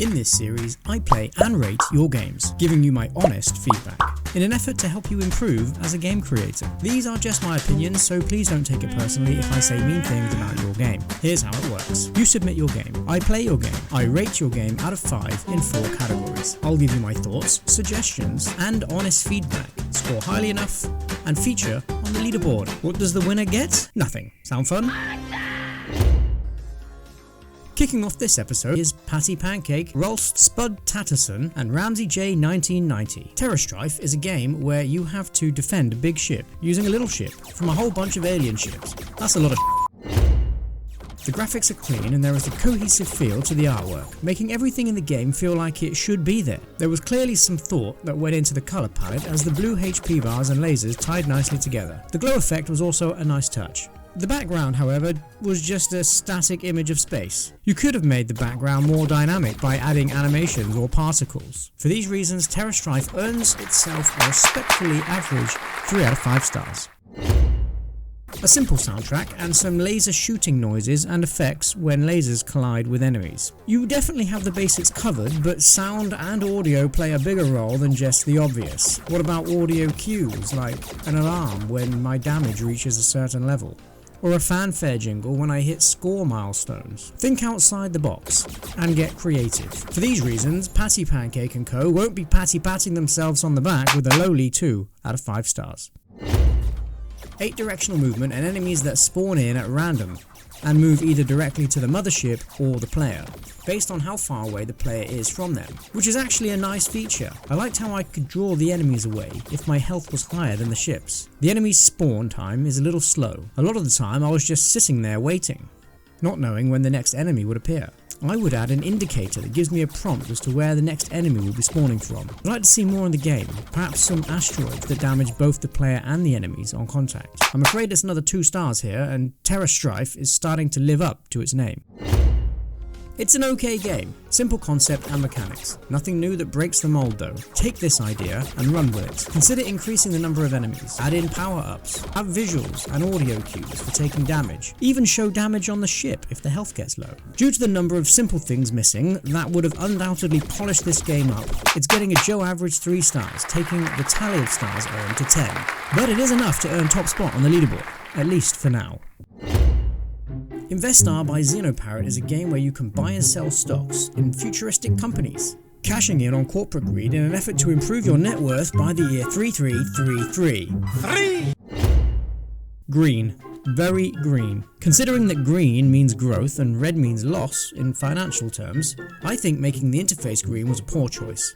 In this series, I play and rate your games, giving you my honest feedback, in an effort to help you improve as a game creator. These are just my opinions, so please don't take it personally if I say mean things about your game. Here's how it works. You submit your game, I play your game, I rate your game out of 5 in 4 categories. I'll give you my thoughts, suggestions, and honest feedback, score highly enough, and feature on the leaderboard. What does the winner get? Nothing. Sound fun? Kicking off this episode is Patty Pancake, Rolst Spud Tatterson, and Ramsey J 1990. Strife is a game where you have to defend a big ship using a little ship from a whole bunch of alien ships. That's a lot of The graphics are clean and there is a cohesive feel to the artwork, making everything in the game feel like it should be there. There was clearly some thought that went into the colour palette as the blue HP bars and lasers tied nicely together. The glow effect was also a nice touch. The background, however, was just a static image of space. You could have made the background more dynamic by adding animations or particles. For these reasons, Strife earns itself a respectfully average 3 out of 5 stars. A simple soundtrack and some laser shooting noises and effects when lasers collide with enemies. You definitely have the basics covered, but sound and audio play a bigger role than just the obvious. What about audio cues, like an alarm when my damage reaches a certain level? Or a fanfare jingle when I hit score milestones? Think outside the box and get creative. For these reasons, Patty Pancake & Co. won't be patting themselves on the back with a lowly 2 out of 5 stars. 8 directional movement and enemies that spawn in at random and move either directly to the mothership or the player, based on how far away the player is from them, which is actually a nice feature. I liked how I could draw the enemies away if my health was higher than the ship's. The enemy's spawn time is a little slow. A lot of the time I was just sitting there waiting, not knowing when the next enemy would appear. I would add an indicator that gives me a prompt as to where the next enemy will be spawning from. I'd like to see more in the game, perhaps some asteroids that damage both the player and the enemies on contact. I'm afraid it's another 2 stars here, and Strife is starting to live up to its name. It's an okay game, simple concept and mechanics. Nothing new that breaks the mold though. Take this idea and run with it. Consider increasing the number of enemies, add in power-ups, have visuals and audio cues for taking damage, even show damage on the ship if the health gets low. Due to the number of simple things missing that would have undoubtedly polished this game up, it's getting a Joe average 3 stars, taking the tally of stars earned to 10. But it is enough to earn top spot on the leaderboard, at least for now. Investar by Xenoparrot is a game where you can buy and sell stocks in futuristic companies, cashing in on corporate greed in an effort to improve your net worth by the year 3333. Green. Very green. Considering that green means growth and red means loss in financial terms, I think making the interface green was a poor choice.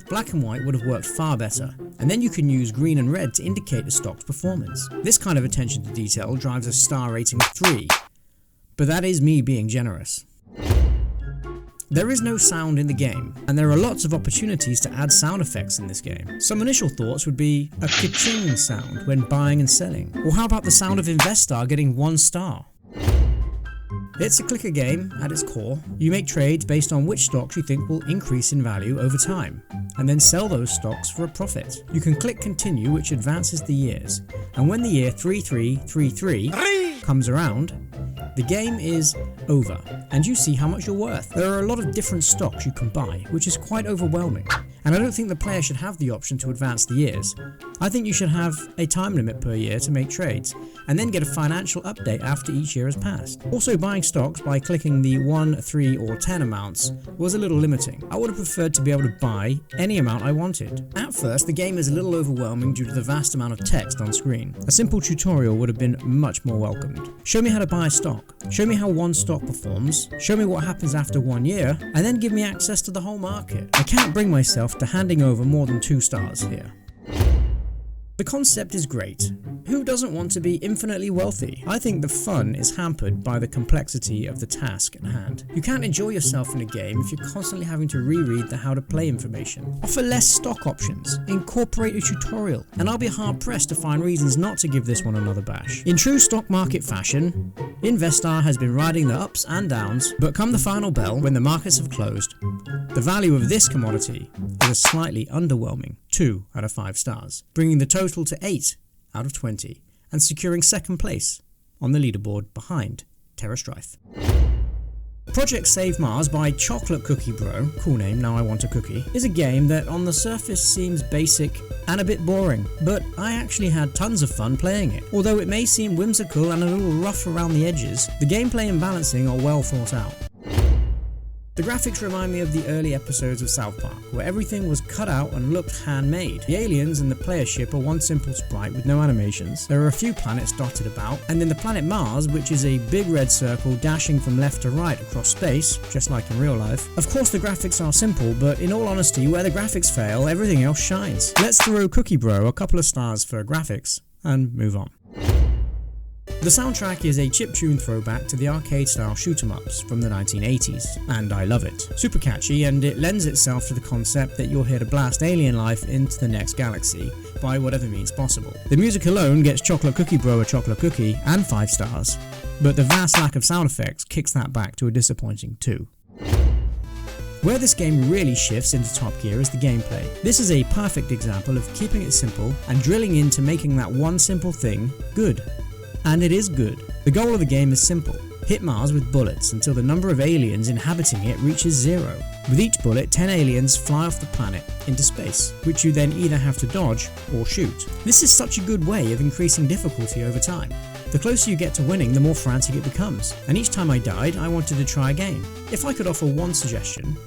Black and white would have worked far better, and then you can use green and red to indicate a stock's performance. This kind of attention to detail drives a star rating of 3. But that is me being generous. There is no sound in the game, and there are lots of opportunities to add sound effects in this game. Some initial thoughts would be a ka-ching sound when buying and selling, or how about the sound of Investar getting 1 star? It's a clicker game at its core. You make trades based on which stocks you think will increase in value over time, and then sell those stocks for a profit. You can click continue, which advances the years, and when the year 3333 comes around, the game is over, and you see how much you're worth. There are a lot of different stocks you can buy, which is quite overwhelming, and I don't think the player should have the option to advance the years. I think you should have a time limit per year to make trades, and then get a financial update after each year has passed. Also, buying stocks by clicking the 1, 3 or 10 amounts was a little limiting. I would have preferred to be able to buy any amount I wanted. At first, the game is a little overwhelming due to the vast amount of text on screen. A simple tutorial would have been much more welcomed. Show me how to buy a stock. Show me how one stock performs, show me what happens after 1 year, and then give me access to the whole market. I can't bring myself to handing over more than 2 stars here. The concept is great. Who doesn't want to be infinitely wealthy? I think the fun is hampered by the complexity of the task at hand. You can't enjoy yourself in a game if you're constantly having to reread the how to play information. Offer less stock options, incorporate a tutorial, and I'll be hard pressed to find reasons not to give this one another bash. In true stock market fashion, Investar has been riding the ups and downs, but come the final bell, when the markets have closed, the value of this commodity is a slightly underwhelming 2 out of 5 stars, bringing the total to 8 out of 20 and securing second place on the leaderboard behind Strife. Project Save Mars by Chocolate Cookie Bro, cool name, now I want a cookie, is a game that on the surface seems basic and a bit boring, but I actually had tons of fun playing it. Although it may seem whimsical and a little rough around the edges, the gameplay and balancing are well thought out. The graphics remind me of the early episodes of South Park, where everything was cut out and looked handmade. The aliens and the player ship are one simple sprite with no animations. There are a few planets dotted about, and then the planet Mars, which is a big red circle dashing from left to right across space, just like in real life. Of course the graphics are simple, but in all honesty, where the graphics fail, everything else shines. Let's throw Cookie Bro a couple of stars for graphics, and move on. The soundtrack is a chiptune throwback to the arcade-style shoot-'em-ups from the 1980s, and I love it. Super catchy, and it lends itself to the concept that you're here to blast alien life into the next galaxy, by whatever means possible. The music alone gets Chocolate Cookie Bro a chocolate cookie, and 5 stars, but the vast lack of sound effects kicks that back to a disappointing 2. Where this game really shifts into top gear is the gameplay. This is a perfect example of keeping it simple and drilling into making that one simple thing good. And it is good. The goal of the game is simple. Hit Mars with bullets until the number of aliens inhabiting it reaches 0. With each bullet, 10 aliens fly off the planet into space, which you then either have to dodge or shoot. This is such a good way of increasing difficulty over time. The closer you get to winning, the more frantic it becomes, and each time I died, I wanted to try again. If I could offer one suggestion,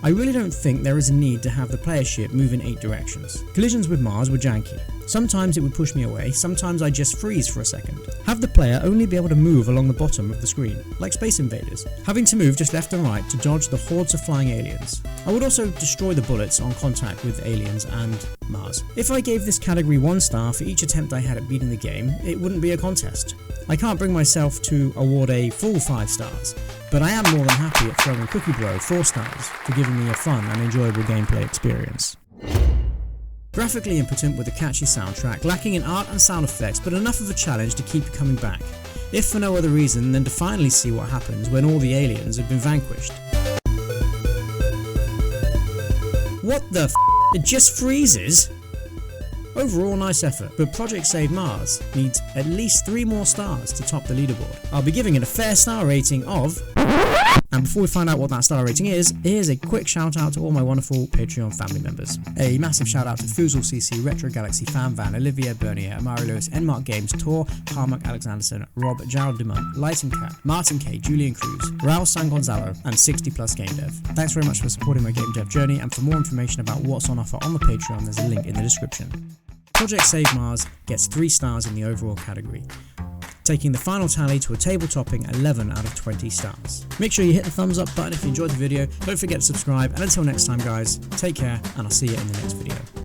I really don't think there is a need to have the player ship move in 8 directions. Collisions with Mars were janky. Sometimes it would push me away, sometimes I'd just freeze for a second. Have the player only be able to move along the bottom of the screen, like Space Invaders, having to move just left and right to dodge the hordes of flying aliens. I would also destroy the bullets on contact with aliens and Mars. If I gave this category 1 star for each attempt I had at beating the game, it wouldn't be a contest. I can't bring myself to award a full 5 stars, but I am more than happy at throwing Cookie Bro 4 stars for giving me a fun and enjoyable gameplay experience. Graphically impotent with a catchy soundtrack, lacking in art and sound effects, but enough of a challenge to keep you coming back, if for no other reason than to finally see what happens when all the aliens have been vanquished. What the f***? It just freezes? Overall, nice effort, but Project Save Mars needs at least 3 more stars to top the leaderboard. I'll be giving it a fair star rating of... And before we find out what that star rating is, here's a quick shout out to all my wonderful Patreon family members. A massive shout out to Foozle CC, Retro Galaxy, Fan Van, Olivia Bernier, Amari Lewis, Enmark Games, Tor, Carmack Alexanderson, Rob, Gerald Dumont, Lighting Cat, Martin K, Julian Cruz, Raul San Gonzalo, and 60 Plus Game Dev. Thanks very much for supporting my game dev journey, and for more information about what's on offer on the Patreon, there's a link in the description. Project Save Mars gets 3 stars in the overall category, taking the final tally to a table-topping 11 out of 20 stars. Make sure you hit the thumbs up button if you enjoyed the video, don't forget to subscribe, and until next time guys, take care, and I'll see you in the next video.